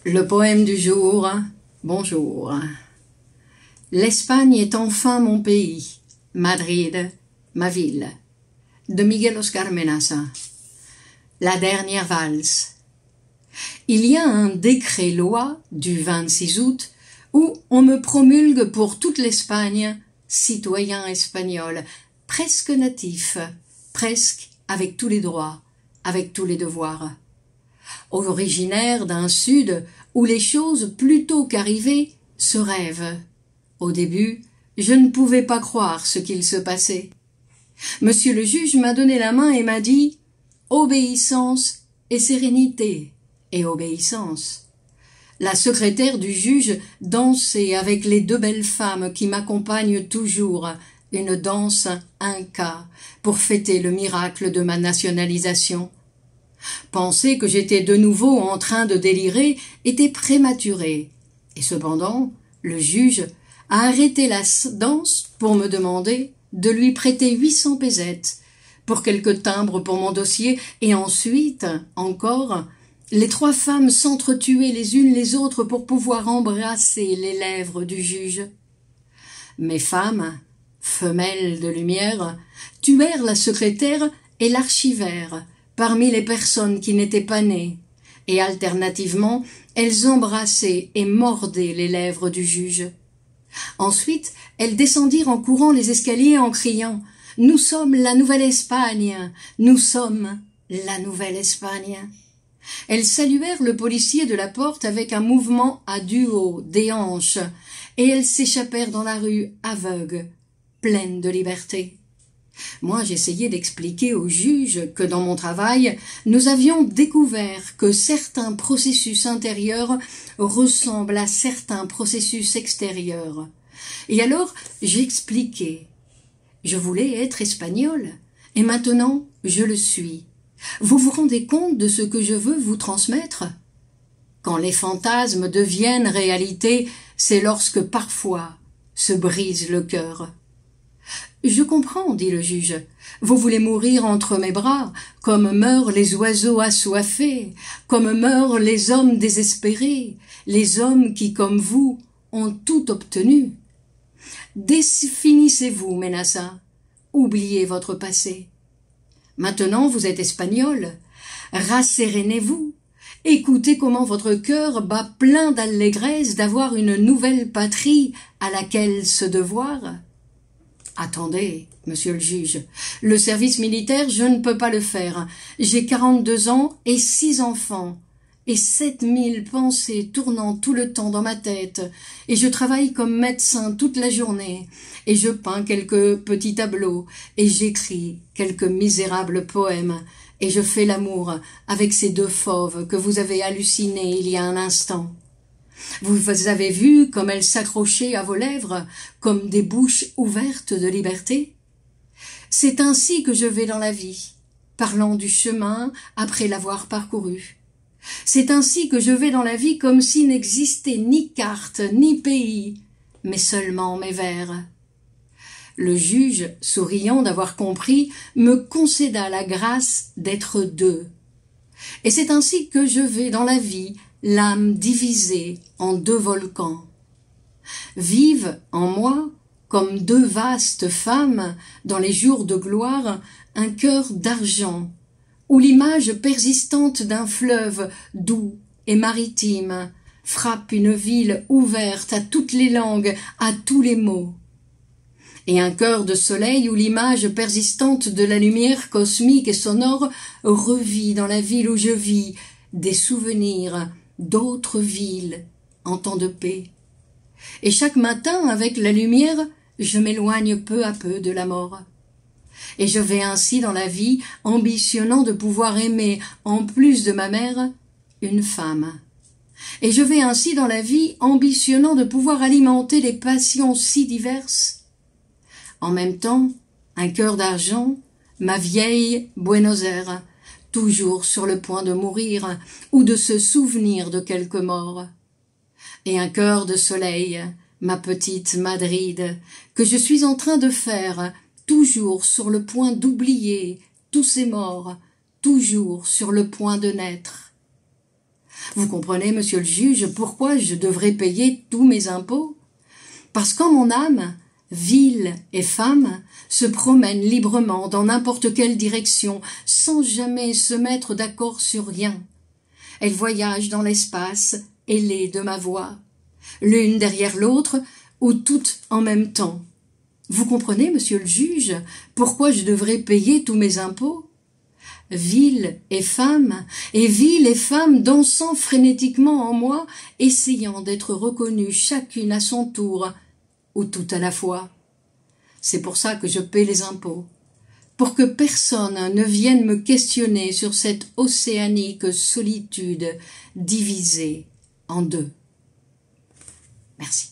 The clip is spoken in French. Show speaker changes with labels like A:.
A: Le poème du jour, bonjour. L'Espagne est enfin mon pays, Madrid, ma ville. De Miguel Oscar Menaza. La dernière valse. Il y a un décret-loi du 26 août où on me promulgue pour toute l'Espagne, citoyen espagnol, presque natif, presque avec tous les droits, avec tous les devoirs. Originaire d'un sud où les choses, plutôt qu'arrivées, se rêvent. Au début, je ne pouvais pas croire ce qu'il se passait. Monsieur le juge m'a donné la main et m'a dit « Obéissance et sérénité et obéissance ». La secrétaire du juge dansait avec les deux belles femmes qui m'accompagnent toujours, une danse inca, pour fêter le miracle de ma nationalisation. Penser que j'étais de nouveau en train de délirer était prématuré, et cependant, le juge a arrêté la danse pour me demander de lui prêter 800 pesettes pour quelques timbres pour mon dossier, et ensuite, encore, les trois femmes s'entretuaient les unes les autres pour pouvoir embrasser les lèvres du juge. Mes femmes, femelles de lumière, tuèrent la secrétaire et l'archivaire parmi les personnes qui n'étaient pas nées, et alternativement, elles embrassaient et mordaient les lèvres du juge. Ensuite, elles descendirent en courant les escaliers en criant « Nous sommes la Nouvelle-Espagne, nous sommes la Nouvelle-Espagne ». Elles saluèrent le policier de la porte avec un mouvement à duo des hanches, et elles s'échappèrent dans la rue aveugles, pleines de liberté. Moi, j'essayais d'expliquer au juge que dans mon travail, nous avions découvert que certains processus intérieurs ressemblent à certains processus extérieurs. Et alors, j'expliquais. Je voulais être espagnole, et maintenant, je le suis. Vous vous rendez compte de ce que je veux vous transmettre? Quand les fantasmes deviennent réalité, c'est lorsque parfois se brise le cœur. Je comprends, dit le juge. Vous voulez mourir entre mes bras, comme meurent les oiseaux assoiffés, comme meurent les hommes désespérés, les hommes qui, comme vous, ont tout obtenu. Définissez-vous, Menaza. Oubliez votre passé. Maintenant, vous êtes espagnol. Rassérénez-vous. Écoutez comment votre cœur bat plein d'allégresse d'avoir une nouvelle patrie à laquelle se devoir. Attendez, monsieur le juge, le service militaire, je ne peux pas le faire. J'ai 42 ans et 6 enfants, et 7000 pensées tournant tout le temps dans ma tête, et je travaille comme médecin toute la journée, et je peins quelques petits tableaux, et j'écris quelques misérables poèmes, et je fais l'amour avec ces deux fauves que vous avez hallucinées il y a un instant. Vous avez vu comme elles s'accrochaient à vos lèvres, comme des bouches ouvertes de liberté? C'est ainsi que je vais dans la vie, parlant du chemin après l'avoir parcouru. C'est ainsi que je vais dans la vie comme s'il n'existait ni carte, ni pays, mais seulement mes vers. Le juge, souriant d'avoir compris, me concéda la grâce d'être deux. Et c'est ainsi que je vais dans la vie, l'âme divisée en deux volcans. Vive en moi, comme deux vastes femmes, dans les jours de gloire, un cœur d'argent, où l'image persistante d'un fleuve doux et maritime frappe une ville ouverte à toutes les langues, à tous les mots. Et un cœur de soleil où l'image persistante de la lumière cosmique et sonore revit dans la ville où je vis des souvenirs d'autres villes en temps de paix. Et chaque matin, avec la lumière, je m'éloigne peu à peu de la mort. Et je vais ainsi dans la vie, ambitionnant de pouvoir aimer, en plus de ma mère, une femme. Et je vais ainsi dans la vie, ambitionnant de pouvoir alimenter les passions si diverses. En même temps, un cœur d'argent, ma vieille Buenos Aires, toujours sur le point de mourir ou de se souvenir de quelque mort. Et un cœur de soleil, ma petite Madrid, que je suis en train de faire, toujours sur le point d'oublier tous ces morts, toujours sur le point de naître. Vous comprenez, monsieur le juge, pourquoi je devrais payer tous mes impôts? Parce qu'en mon âme, ville et femme se promènent librement dans n'importe quelle direction, sans jamais se mettre d'accord sur rien. Elles voyagent dans l'espace ailé de ma voix, l'une derrière l'autre ou toutes en même temps. Vous comprenez, monsieur le juge, pourquoi je devrais payer tous mes impôts? Ville et femme dansant frénétiquement en moi, essayant d'être reconnues chacune à son tour, ou tout à la fois. C'est pour ça que je paie les impôts, pour que personne ne vienne me questionner sur cette océanique solitude divisée en deux. Merci.